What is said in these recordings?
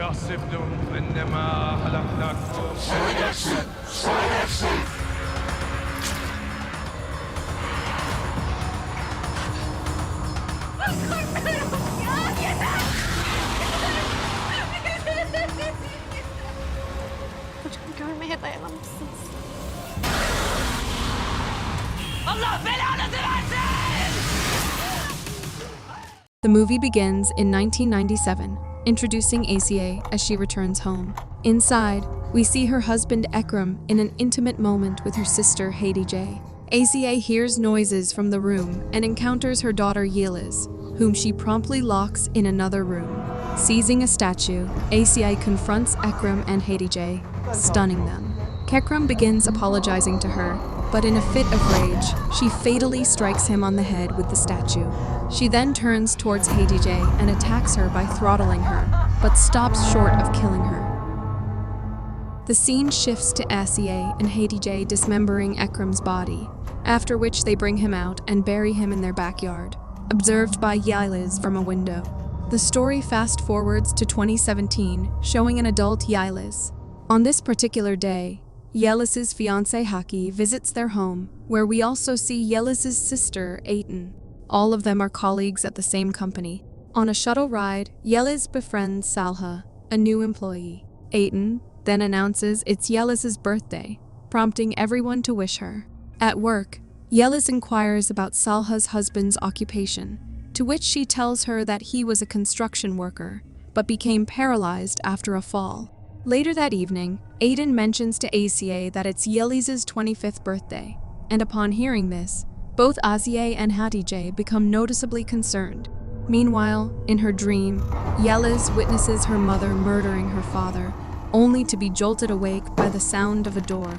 فحسبتم أنما خلقناكم Hocam görmeye dayanamamışsınız. Allah belanızı versin! The movie begins in 1997, introducing ACA as she returns home. Inside, we see her husband Ekram in an intimate moment with her sister Hatice. ACA hears noises from the room and encounters her daughter Yeliz, whom she promptly locks in another room. Seizing a statue, ACA confronts Ekram and Hatice, stunning them. Ekram begins apologizing to her, but in a fit of rage, she fatally strikes him on the head with the statue. She then turns towards Hatice and attacks her by throttling her, but stops short of killing her. The scene shifts to ACA and Hatice dismembering Ekram's body, after which they bring him out and bury him in their backyard, observed by Yeliz from a window. The story fast forwards to 2017, showing an adult Yeliz. On this particular day, Yeliz's fiancé Haki visits their home, where we also see Yeliz's sister Aten. All of them are colleagues at the same company. On a shuttle ride, Yeliz befriends Salha, a new employee. Aten then announces it's Yeliz's birthday, prompting everyone to wish her. At work, Yeliz inquires about Salha's husband's occupation, to which she tells her that he was a construction worker, but became paralyzed after a fall. Later that evening, Aten mentions to ACA that it's Yeliz's 25th birthday, and upon hearing this, both ACA and Hatice become noticeably concerned. Meanwhile, in her dream, Yeliz witnesses her mother murdering her father, only to be jolted awake by the sound of a door.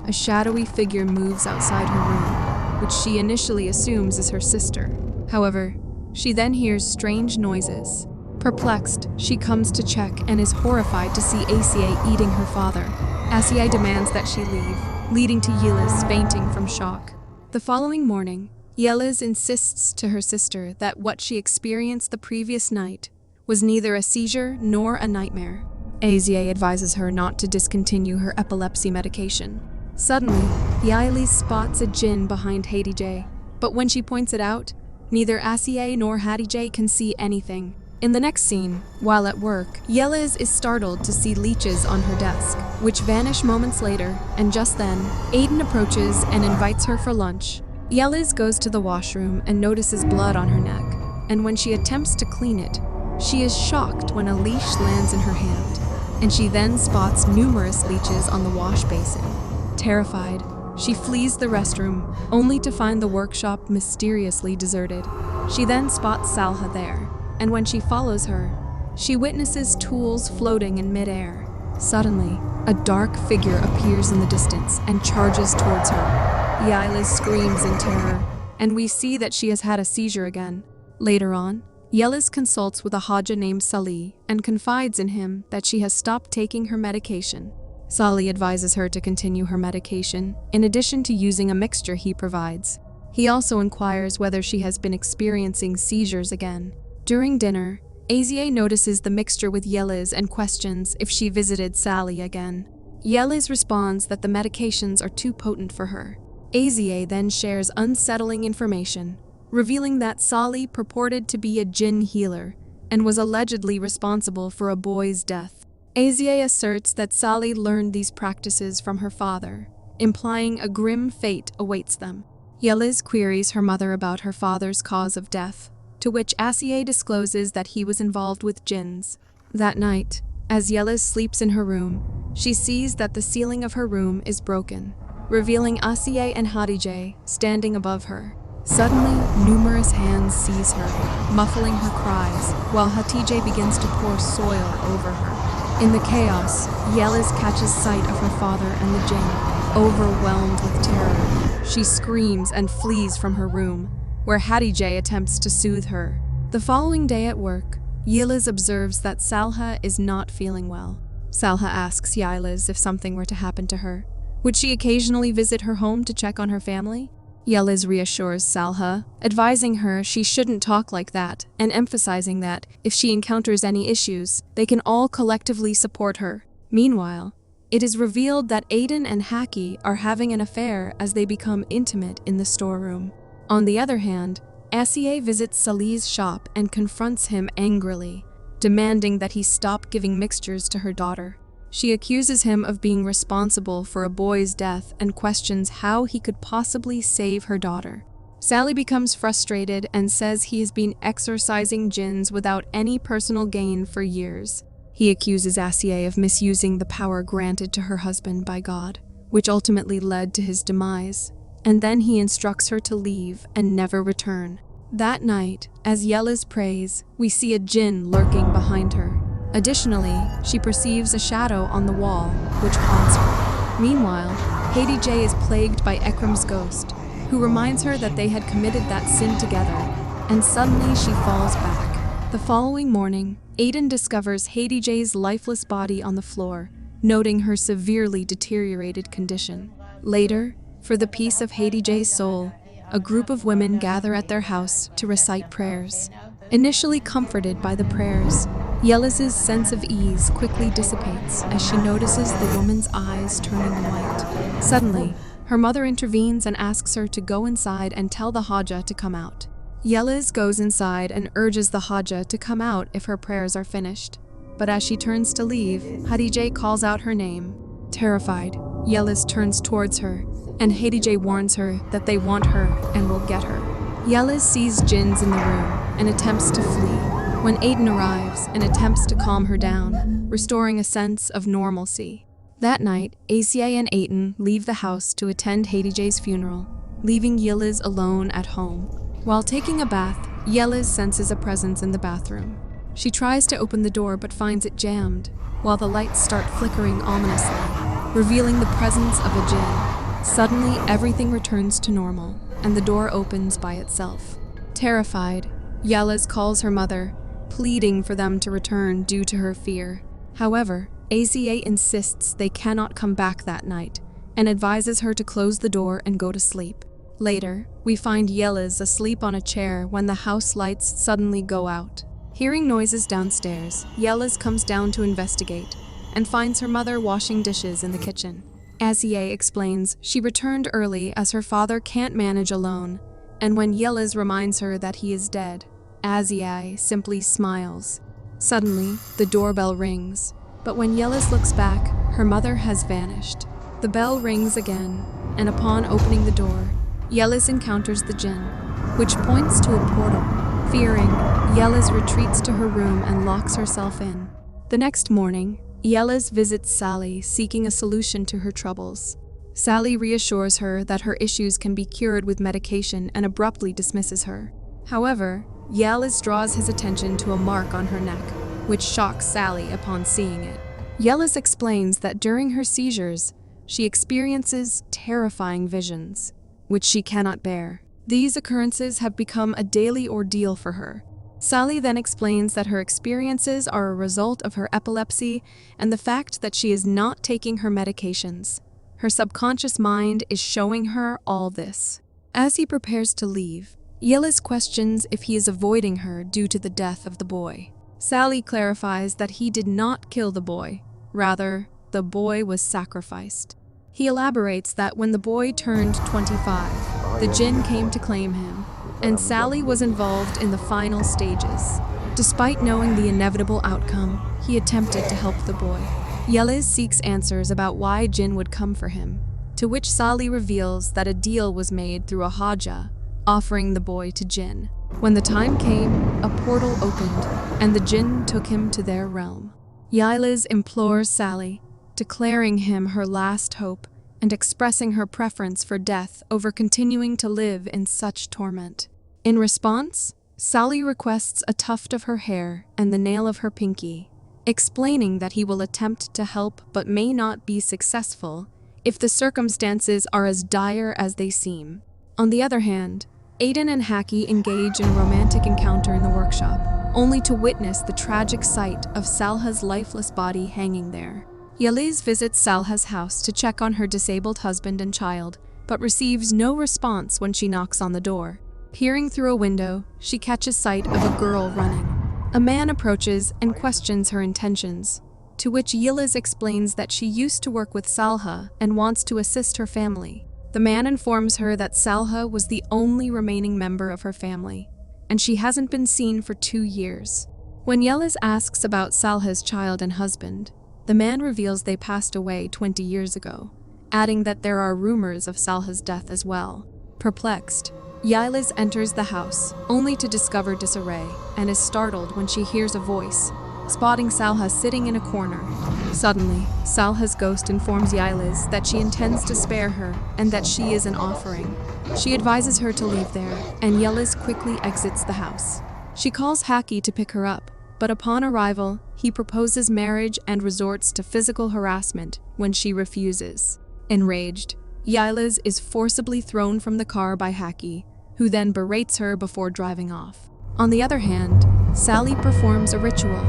A shadowy figure moves outside her room, which she initially assumes is her sister. However, she then hears strange noises. Perplexed, she comes to check and is horrified to see ACA eating her father. ACA demands that she leave, leading to Yeliz fainting from shock. The following morning, Yeliz insists to her sister that what she experienced the previous night was neither a seizure nor a nightmare. ACA advises her not to discontinue her epilepsy medication. Suddenly, Yeliz spots a jinn behind Hatice, but when she points it out, neither ACA nor Hatice can see anything. In the next scene, while at work, Yeliz is startled to see leeches on her desk, which vanish moments later, and just then, Aten approaches and invites her for lunch. Yeliz goes to the washroom and notices blood on her neck, and when she attempts to clean it, she is shocked when a leash lands in her hand, and she then spots numerous leeches on the wash basin. Terrified, she flees the restroom, only to find the workshop mysteriously deserted. She then spots Salha there, and when she follows her, she witnesses tools floating in midair. Suddenly, a dark figure appears in the distance and charges towards her. Yeliz screams in terror, and we see that she has had a seizure again. Later on, Yeliz consults with a Haja named Salih and confides in him that she has stopped taking her medication. Salih advises her to continue her medication, in addition to using a mixture he provides. He also inquires whether she has been experiencing seizures again. During dinner, ACA notices the mixture with Yeliz and questions if she visited Sally again. Yeliz responds that the medications are too potent for her. ACA then shares unsettling information, revealing that Sally purported to be a jinn healer and was allegedly responsible for a boy's death. ACA asserts that Sally learned these practices from her father, implying a grim fate awaits them. Yeliz queries her mother about her father's cause of death, to which ACA discloses that he was involved with jinns. That night, as Yeliz sleeps in her room, she sees that the ceiling of her room is broken, revealing ACA and Hatice standing above her. Suddenly, numerous hands seize her, muffling her cries, while Hatice begins to pour soil over her. In the chaos, Yeliz catches sight of her father and the jinn. Overwhelmed with terror, she screams and flees from her room, where Hatice attempts to soothe her. The following day at work, Yeliz observes that Salha is not feeling well. Salha asks Yeliz if something were to happen to her. Would she occasionally visit her home to check on her family? Yeliz reassures Salha, advising her she shouldn't talk like that and emphasizing that if she encounters any issues, they can all collectively support her. Meanwhile, it is revealed that Aiden and Haki are having an affair as they become intimate in the storeroom. On the other hand, Asia visits Salih's shop and confronts him angrily, demanding that he stop giving mixtures to her daughter. She accuses him of being responsible for a boy's death and questions how he could possibly save her daughter. Sally becomes frustrated and says he has been exorcising jinns without any personal gain for years. He accuses Asia of misusing the power granted to her husband by God, which ultimately led to his demise, and then he instructs her to leave and never return. That night, as Yeliz prays, we see a jinn lurking behind her. Additionally, she perceives a shadow on the wall, which haunts her. Meanwhile, Hadi is plagued by Ekram's ghost, who reminds her that they had committed that sin together, and suddenly she falls back. The following morning, Aiden discovers Hadi's lifeless body on the floor, noting her severely deteriorated condition. Later, for the peace of Hadi's soul, a group of women gather at their house to recite prayers. Initially comforted by the prayers, Yeliz's sense of ease quickly dissipates as she notices the woman's eyes turning white. Suddenly, her mother intervenes and asks her to go inside and tell the Haja to come out. Yeliz goes inside and urges the Haja to come out if her prayers are finished. But as she turns to leave, Hadijah calls out her name. Terrified, Yeliz turns towards her, and Hadijah warns her that they want her and will get her. Yeliz sees jinns in the room and attempts to flee, when Aiden arrives and attempts to calm her down, restoring a sense of normalcy. That night, Asia and Aiden leave the house to attend Hadijah's funeral, leaving Yeliz alone at home. While taking a bath, Yeliz senses a presence in the bathroom. She tries to open the door but finds it jammed, while the lights start flickering ominously, revealing the presence of a jinn. Suddenly, everything returns to normal, and the door opens by itself. Terrified, Yeliz calls her mother, pleading for them to return due to her fear. However, Asia insists they cannot come back that night, and advises her to close the door and go to sleep. Later, we find Yeliz asleep on a chair when the house lights suddenly go out. Hearing noises downstairs, Yeliz comes down to investigate, and finds her mother washing dishes in the kitchen. Asia explains she returned early as her father can't manage alone, and when Yeliz reminds her that he is dead, Asia simply smiles. Suddenly, the doorbell rings, but when Yeliz looks back, her mother has vanished. The bell rings again, and upon opening the door, Yeliz encounters the jinn, which points to a portal. Fearing, Yeliz retreats to her room and locks herself in. The next morning, Yeliz visits Sally, seeking a solution to her troubles. Sally reassures her that her issues can be cured with medication and abruptly dismisses her. However, Yeliz draws his attention to a mark on her neck, which shocks Sally upon seeing it. Yeliz explains that during her seizures, she experiences terrifying visions, which she cannot bear. These occurrences have become a daily ordeal for her. Sally then explains that her experiences are a result of her epilepsy and the fact that she is not taking her medications. Her subconscious mind is showing her all this. As he prepares to leave, Yeliz questions if he is avoiding her due to the death of the boy. Sally clarifies that he did not kill the boy. Rather, the boy was sacrificed. He elaborates that when the boy turned 25, the jinn came to claim him, and Sally was involved in the final stages. Despite knowing the inevitable outcome, he attempted to help the boy. Yeliz seeks answers about why jinn would come for him, to which Sally reveals that a deal was made through a Haja, offering the boy to jinn. When the time came, a portal opened, and the jinn took him to their realm. Yeliz implores Sally, declaring him her last hope and expressing her preference for death over continuing to live in such torment. In response, Sally requests a tuft of her hair and the nail of her pinky, explaining that he will attempt to help but may not be successful if the circumstances are as dire as they seem. On the other hand, Aiden and Haki engage in a romantic encounter in the workshop, only to witness the tragic sight of Salha's lifeless body hanging there. Yeliz visits Salha's house to check on her disabled husband and child, but receives no response when she knocks on the door. Peering through a window, she catches sight of a girl running. A man approaches and questions her intentions, to which Yeliz explains that she used to work with Salha and wants to assist her family. The man informs her that Salha was the only remaining member of her family, and she hasn't been seen for 2 years. When Yeliz asks about Salha's child and husband, the man reveals they passed away 20 years ago, adding that there are rumors of Salha's death as well. Perplexed, Yeliz enters the house, only to discover disarray, and is startled when she hears a voice, spotting Salha sitting in a corner. Suddenly, Salha's ghost informs Yeliz that she intends to spare her and that she is an offering. She advises her to leave there, and Yeliz quickly exits the house. She calls Haki to pick her up, but upon arrival, he proposes marriage and resorts to physical harassment when she refuses. Enraged, Yeliz is forcibly thrown from the car by Haki, who then berates her before driving off. On the other hand, Sally performs a ritual,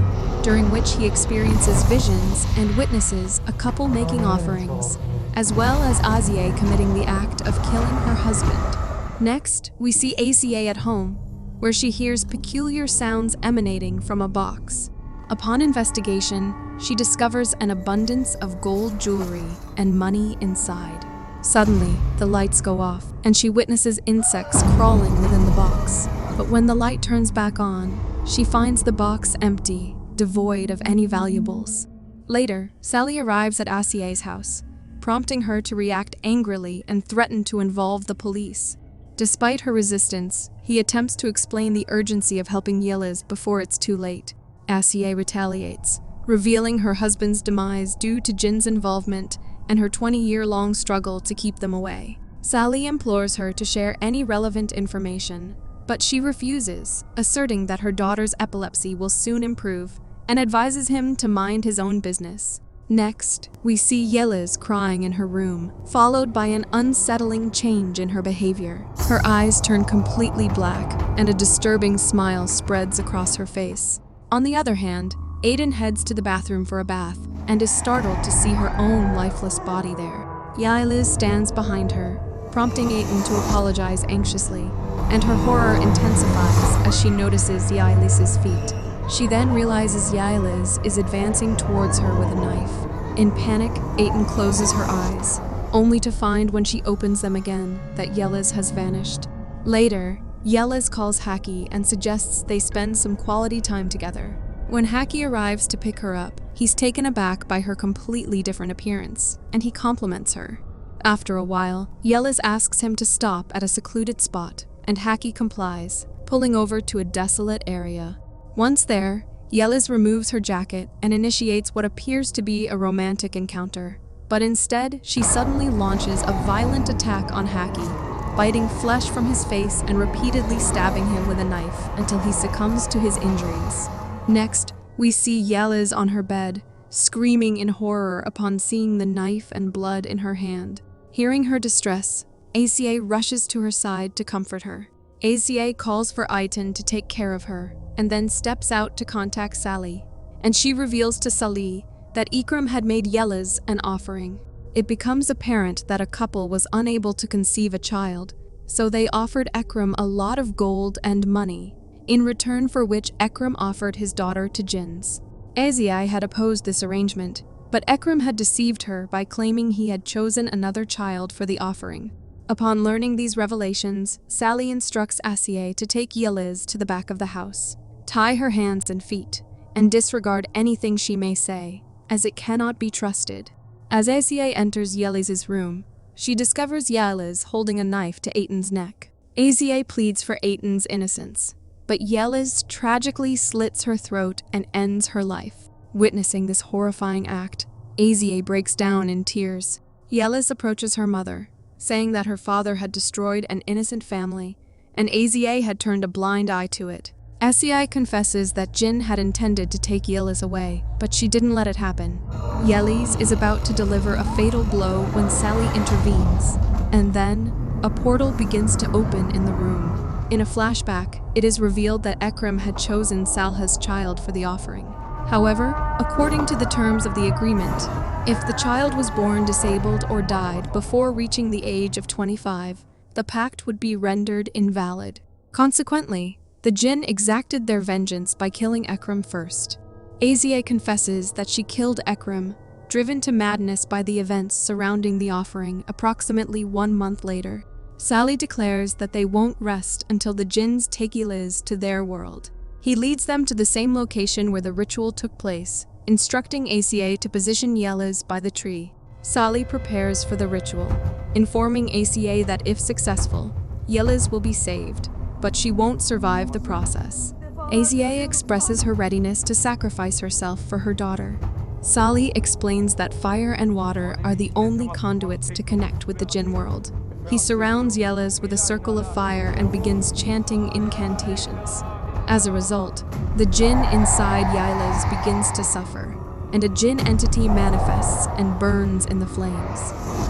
during which he experiences visions and witnesses a couple making offerings, as well as Azier committing the act of killing her husband. Next, we see ACA at home, where she hears peculiar sounds emanating from a box. Upon investigation, she discovers an abundance of gold jewelry and money inside. Suddenly, the lights go off, and she witnesses insects crawling within the box. But when the light turns back on, she finds the box empty, devoid of any valuables. Later, Sally arrives at Asie's house, prompting her to react angrily and threaten to involve the police. Despite her resistance, he attempts to explain the urgency of helping Yeliz before it's too late. Asie retaliates, revealing her husband's demise due to Jinn's involvement and her 20-year-long struggle to keep them away. Sally implores her to share any relevant information, but she refuses, asserting that her daughter's epilepsy will soon improve, and advises him to mind his own business. Next, we see Yeliz crying in her room, followed by an unsettling change in her behavior. Her eyes turn completely black, and a disturbing smile spreads across her face. On the other hand, Aiden heads to the bathroom for a bath, and is startled to see her own lifeless body there. Yeliz stands behind her, prompting Aiden to apologize anxiously, and her horror intensifies as she notices Yeliz's feet. She then realizes Yeliz is advancing towards her with a knife. In panic, Aiden closes her eyes, only to find when she opens them again that Yeliz has vanished. Later, Yeliz calls Haki and suggests they spend some quality time together. When Haki arrives to pick her up, he's taken aback by her completely different appearance, and he compliments her. After a while, Yeliz asks him to stop at a secluded spot, and Haki complies, pulling over to a desolate area. Once there, Yeliz removes her jacket and initiates what appears to be a romantic encounter, but instead, she suddenly launches a violent attack on Haki, biting flesh from his face and repeatedly stabbing him with a knife until he succumbs to his injuries. Next, we see Yeliz on her bed, screaming in horror upon seeing the knife and blood in her hand. Hearing her distress, Asia rushes to her side to comfort her. Asia calls for Aitan to take care of her, and then steps out to contact Sally, and she reveals to Salih that Ikram had made Yeliz an offering. It becomes apparent that a couple was unable to conceive a child, so they offered Ikram a lot of gold and money, in return for which Ikram offered his daughter to jinns. Aziai had opposed this arrangement, but Ikram had deceived her by claiming he had chosen another child for the offering. Upon learning these revelations, Sally instructs Asie to take Yeliz to the back of the house, tie her hands and feet, and disregard anything she may say, as it cannot be trusted. As Asie enters Yeliz's room, she discovers Yeliz holding a knife to Aitan's neck. Asie pleads for Aitan's innocence, but Yeliz tragically slits her throat and ends her life. Witnessing this horrifying act, Azie breaks down in tears. Yeliz approaches her mother, saying that her father had destroyed an innocent family, and Azie had turned a blind eye to it. Asie confesses that Jinn had intended to take Yeliz away, but she didn't let it happen. Yeliz is about to deliver a fatal blow when Sally intervenes, and then a portal begins to open in the room. In a flashback, it is revealed that Ikram had chosen Salha's child for the offering. However, according to the terms of the agreement, if the child was born disabled or died before reaching the age of 25, the pact would be rendered invalid. Consequently, the jinn exacted their vengeance by killing Ekram first. Azia confesses that she killed Ekram, driven to madness by the events surrounding the offering approximately 1 month later. Sally declares that they won't rest until the jinns take Yeliz to their world. He leads them to the same location where the ritual took place, instructing ACA to position Yeliz by the tree. Sally prepares for the ritual, informing ACA that if successful, Yeliz will be saved, but she won't survive the process. ACA expresses her readiness to sacrifice herself for her daughter. Sally explains that fire and water are the only conduits to connect with the jinn world. He surrounds Yeliz with a circle of fire and begins chanting incantations. As a result, the jinn inside Yeliz begins to suffer, and a jinn entity manifests and burns in the flames.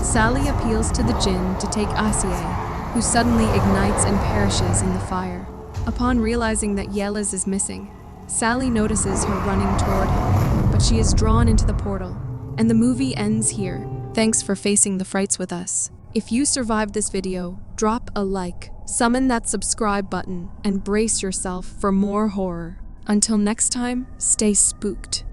Sally appeals to the jinn to take Asiye, who suddenly ignites and perishes in the fire. Upon realizing that Yeliz is missing, Sally notices her running toward him, but she is drawn into the portal, and the movie ends here. Thanks for facing the frights with us. If you survived this video, drop a like, summon that subscribe button, and brace yourself for more horror. Until next time, stay spooked.